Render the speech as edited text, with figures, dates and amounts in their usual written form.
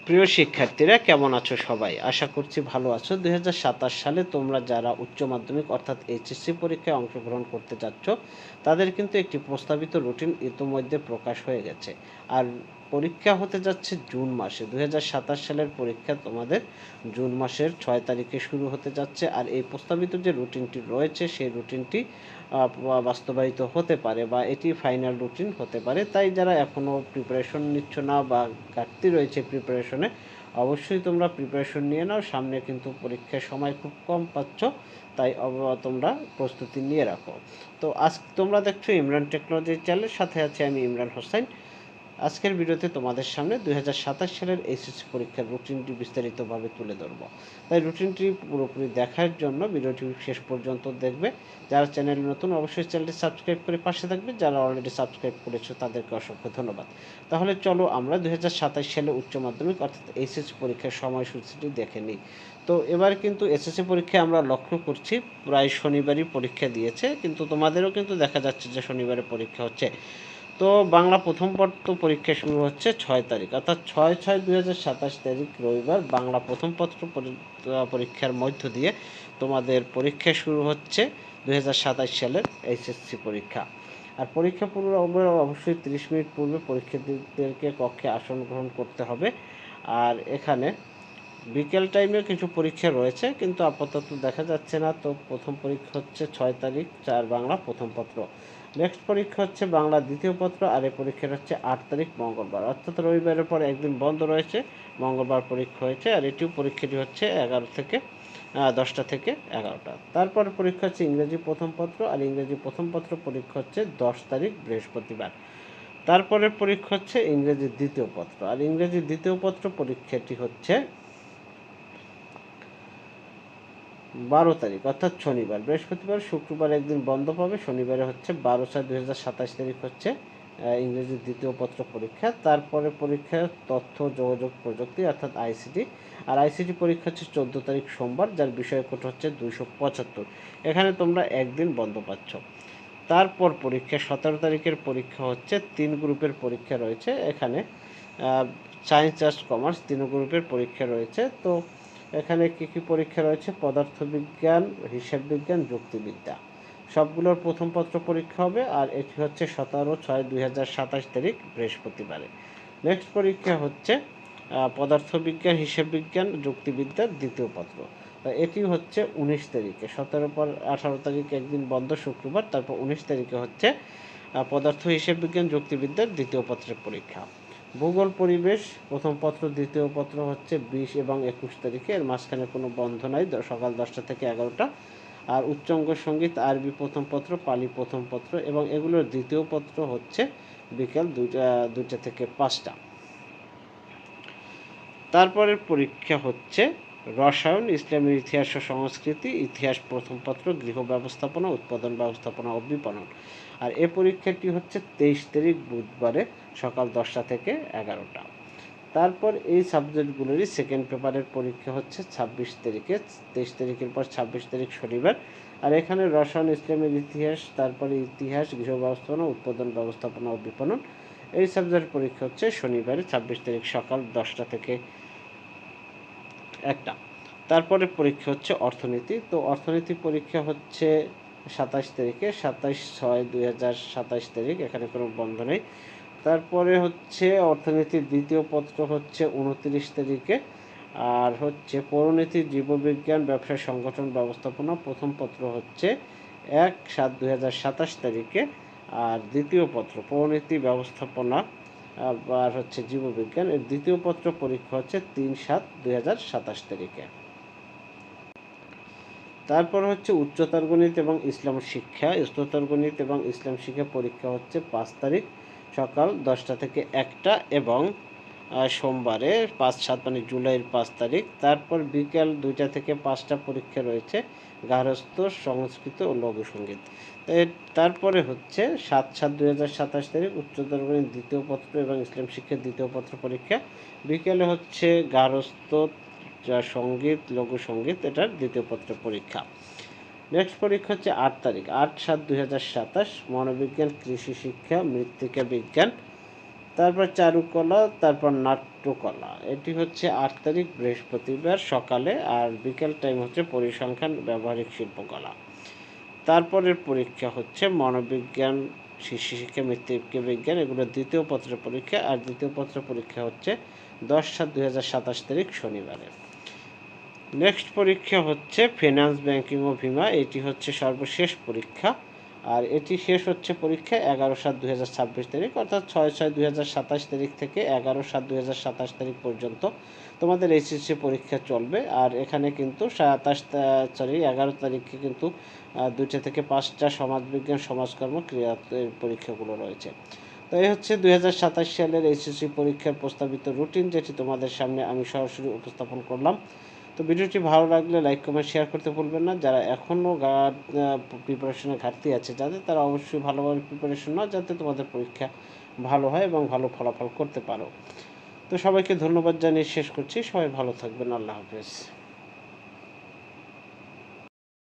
প্রিয় শিক্ষার্থীরা, কেমন আছো সবাই? আশা করছি ভালো আছো। ২০২৭ সালে তোমরা যারা উচ্চ মাধ্যমিক অর্থাৎ এইচএসসি পরীক্ষায় অংশগ্রহণ করতে যাচ্ছ, তাদের কিন্তু একটি প্রস্তাবিত রুটিন ইতোমধ্যে প্রকাশ হয়ে গেছে। আর পরীক্ষা হতে যাচ্ছে জুন মাসে। ২০২৭ সালের পরীক্ষা তোমাদের জুন মাসের ৬ তারিখে শুরু হতে যাচ্ছে। আর এই প্রস্তাবিত যে রুটিনটি রয়েছে, সেই রুটিনটি বাস্তবায়িত হতে পারে বা এটি ফাইনাল রুটিন হতে পারে। তাই যারা এখনও প্রিপারেশন নিচ্ছ না বা ঘাটতি রয়েছে প্রিপারেশনে, অবশ্যই তোমরা প্রিপারেশন নিয়ে নাও। সামনে কিন্তু পরীক্ষার সময় খুব কম পাচ্ছ, তাই তোমরা প্রস্তুতি নিয়ে রাখো। তো আজ তোমরা দেখছো ইমরান টেকনোলজি চ্যানেল, সাথে আছে আমি ইমরান হোসেন। আজকের ভিডিওতে তোমাদের সামনে ২০২৭ সালের এইচএসসি পরীক্ষার রুটিনটি বিস্তারিতভাবে তুলে ধরব। তাই রুটিনটি পুরোপুরি দেখার জন্য ভিডিওটি শেষ পর্যন্ত দেখবে। যারা চ্যানেল নতুন, অবশ্যই চ্যানেলটি সাবস্ক্রাইব করে পাশে থাকবে। যারা অলরেডি সাবস্ক্রাইব করেছো তাদেরকে অসংখ্য ধন্যবাদ। তাহলে চলো আমরা ২০২৭ সালে উচ্চ মাধ্যমিক অর্থাৎ এইচএসসি পরীক্ষার সময়সূচিটি দেখে নিই। তো এবার কিন্তু এসএসসি পরীক্ষায় আমরা লক্ষ্য করছি প্রায় শনিবারই পরীক্ষা দিয়েছে, কিন্তু তোমাদেরও কিন্তু দেখা যাচ্ছে যে শনিবারে পরীক্ষা হচ্ছে। তো বাংলা প্রথম পত্র পরীক্ষা শুরু হচ্ছে ৬ তারিখ, অর্থাৎ ৬/৬/২০২৭ তারিখ রবিবার বাংলা প্রথম পত্র পরীক্ষার মধ্য দিয়ে তোমাদের পরীক্ষা শুরু হচ্ছে ২০২৭ সালের এইচএসসি পরীক্ষা। আর পরীক্ষা পূর্বে অবশ্যই ৩০ মিনিট পূর্বে পরীক্ষার্থীদেরকে কক্ষে আসন গ্রহণ করতে হবে। আর এখানে বিকেল টাইমে কিছু পরীক্ষা রয়েছে, কিন্তু আপাতত দেখা যাচ্ছে না। তো প্রথম পরীক্ষা হচ্ছে ৬ তারিখ ৪ বাংলা প্রথম পত্র। নেক্সট পরীক্ষা হচ্ছে বাংলা দ্বিতীয় পত্র, আর এই পরীক্ষাটা হচ্ছে ৮ তারিখ মঙ্গলবার, অর্থাৎ রবিবারের পরে একদিন বন্ধ রয়েছে, মঙ্গলবার পরীক্ষা হয়েছে। আর এটিও পরীক্ষাটি হচ্ছে ১০টা থেকে ১১টা। তারপর পরীক্ষা হচ্ছে ইংরেজি প্রথম পত্র, আর ইংরেজি প্রথম পত্র পরীক্ষা হচ্ছে ১০ তারিখ বৃহস্পতিবার। তারপরের পরীক্ষা হচ্ছে ইংরেজি দ্বিতীয় পত্র, আর ইংরেজি দ্বিতীয় পত্র পরীক্ষাটি হচ্ছে ১২ তারিখ, অর্থাৎ শনিবার। বৃহস্পতিবার শুক্রবার একদিন বন্ধ পাবে, শনিবারে হচ্ছে ১২/৬/২০২৭ তারিখ হচ্ছে ইংরেজি দ্বিতীয় পত্র পরীক্ষা। তারপরে পরীক্ষা তথ্য যোগাযোগ প্রযুক্তি অর্থাৎ আইসিটি, আর আইসিটি পরীক্ষা হচ্ছে ১৪ তারিখ সোমবার, যার বিষয় কোড হচ্ছে ২৭৫। এখানে তোমরা একদিন বন্ধ পাচ্ছ। তারপর পরীক্ষা ১৭ তারিখের পরীক্ষা হচ্ছে ৩ গ্রুপের পরীক্ষা রয়েছে। এখানে সায়েন্স, আর্টস, কমার্স ৩ গ্রুপের পরীক্ষা রয়েছে। তো এখানে কী কী পরীক্ষা রয়েছে? পদার্থবিজ্ঞান, হিসাব বিজ্ঞান, যুক্তিবিদ্যা, সবগুলোর প্রথম পত্র পরীক্ষা হবে। আর এটি হচ্ছে ১৭/৬/২০২৭ তারিখ বৃহস্পতিবারে। নেক্সট পরীক্ষা হচ্ছে পদার্থবিজ্ঞান, হিসাব বিজ্ঞান, যুক্তিবিদ্যার দ্বিতীয় পত্র। এটি হচ্ছে ১৯ তারিখে। ১৭ পর ১৮ তারিখ একদিন বন্ধ শুক্রবার, তারপর ১৯ তারিখে হচ্ছে পদার্থ, হিসাব বিজ্ঞান, যুক্তিবিদ্যার দ্বিতীয় পত্রের পরীক্ষা। ভূগোল পরিবেশ প্রথম পত্র, দ্বিতীয় পত্র হচ্ছে ২০ এবং ২১ তারিখে, এর মাঝখানে কোনো বন্ধ নাই, সকাল ১০টা থেকে ১১টা। আর উচ্চাঙ্গ সঙ্গীত, আরবি প্রথম পত্র, পালি প্রথম পত্র, এবং এগুলোর দ্বিতীয় পত্র হচ্ছে বিকেল ২টা থেকে ৫টা। তারপরের পরীক্ষা হচ্ছে রসায়ন, ইসলামের ইতিহাস ও সংস্কৃতি, ইতিহাস প্রথম পত্র, গৃহ ব্যবস্থাপনা, উৎপাদন ব্যবস্থাপনা ও বিপণন। আর এ পরীক্ষাটি হচ্ছে ২৩ তারিখ বুধবারে সকাল ১০টা থেকে ১১টা। তারপর এই সাবজেক্টগুলোরই সেকেন্ড পেপারের পরীক্ষা হচ্ছে ২৬ তারিখে। ২৩ তারিখের পর ২৬ তারিখ শনিবার। আর এখানে রসায়ন, ইসলামের ইতিহাস, তারপরে ইতিহাস, গৃহ ব্যবস্থাপনা, উৎপাদন ব্যবস্থাপনা ও বিপণন, এই সাবজেক্ট পরীক্ষা হচ্ছে শনিবারে ২৬ তারিখ সকাল ১০টা থেকে ১টা। তারপরে পরীক্ষা হচ্ছে অর্থনীতি। তো অর্থনীতি পরীক্ষা হচ্ছে ২৭ তারিখে, ২৭/৬/২০২৭ তারিখ, এখানে কোনো বন্ধ নেই। তারপরে হচ্ছে অর্থনীতির দ্বিতীয় পত্র হচ্ছে ২৯ তারিখে। আর হচ্ছে পৌরনীতি, জীববিজ্ঞান, ব্যবসা, সংগঠন ব্যবস্থাপনা প্রথম পত্র হচ্ছে ১/৭/২০২৭ তারিখে। আর দ্বিতীয় পত্র পৌরনীতি, ব্যবস্থাপনা আর হচ্ছে জীববিজ্ঞান, এর দ্বিতীয় পত্র পরীক্ষা হচ্ছে ৩/৭/২০২৭ তারিখে। তারপর হচ্ছে উচ্চতর গণিত এবং ইসলাম শিক্ষা, উচ্চতর গণিত এবং ইসলাম শিক্ষা পরীক্ষা হচ্ছে ৫ তারিখ সকাল ১০টা থেকে ১টা, এবং সোমবারে ৫/৭ মানে জুলাইয়ের ৫ তারিখ। তারপর বিকেল ২টা থেকে ৫টা পরীক্ষা রয়েছে গার্হস্থ্য, সংস্কৃত ও লঘুসঙ্গীত। তারপরে হচ্ছে ৭/৭/২০২৭ তারিখ উচ্চতর গণিত দ্বিতীয় পত্র এবং ইসলাম শিক্ষার দ্বিতীয় পত্র পরীক্ষা। বিকেলে হচ্ছে গার্হস্থ্য, সঙ্গীত, লঘুসঙ্গীত, এটার দ্বিতীয় পত্র পরীক্ষা। নেক্সট পরীক্ষা হচ্ছে ৮ তারিখ ৮/৭/২০২৭ মনোবিজ্ঞান, কৃষি শিক্ষা, মৃত্তিকা বিজ্ঞান, তারপর চারুকলা, তারপর নাট্যকলা। এটি হচ্ছে ৮ তারিখ বৃহস্পতিবার সকালে, আর বিকেল টাইম হচ্ছে পরিসংখ্যান ব্যবহারিক শিল্পকলা। তারপরের পরীক্ষা হচ্ছে মনোবিজ্ঞান, শিশু শিক্ষা, মৃত্তিকা বিজ্ঞান, এগুলো দ্বিতীয় পত্রের পরীক্ষা। আর দ্বিতীয় পত্রের পরীক্ষা হচ্ছে 10/7/2027 তারিখ শনিবারে। নেক্সট পরীক্ষা হচ্ছে ফিনান্স, ব্যাংকিং ও বীমা। এটি হচ্ছে সর্বশেষ পরীক্ষা, আর এটি শেষ হচ্ছে পরীক্ষা 11/7/2026 তারিখ, অর্থাৎ 6/6/2027 তারিখ থেকে 11/7/2027 তারিখ পর্যন্ত তোমাদের এইচএসসি পরীক্ষা চলবে। আর এখানে কিন্তু 11 তারিখে কিন্তু 2টা থেকে 5টা সমাজবিজ্ঞান, সমাজকর্ম, ক্রিয়া পরীক্ষাগুলো রয়েছে। তো এই হচ্ছে 2027 সালের এইচএসসি পরীক্ষার প্রস্তাবিত রুটিন, যেটি তোমাদের সামনে আমি সরাসরি উপস্থাপন করলাম। তো ভিডিওটি ভালো লাগলে লাইক, কমেন্ট, শেয়ার করতে ভুলবেন না। যারা এখনও প্রিপারেশনের ঘাটতি আছে যাদের, তারা অবশ্যই ভালোভাবে প্রিপারেশন নাও, যাতে তোমাদের পরীক্ষা ভালো হয় এবং ভালো ফলাফল করতে পারো। তো সবাইকে ধন্যবাদ জানিয়ে শেষ করছি। সবাই ভালো থাকবেন। আল্লাহ হাফেজ।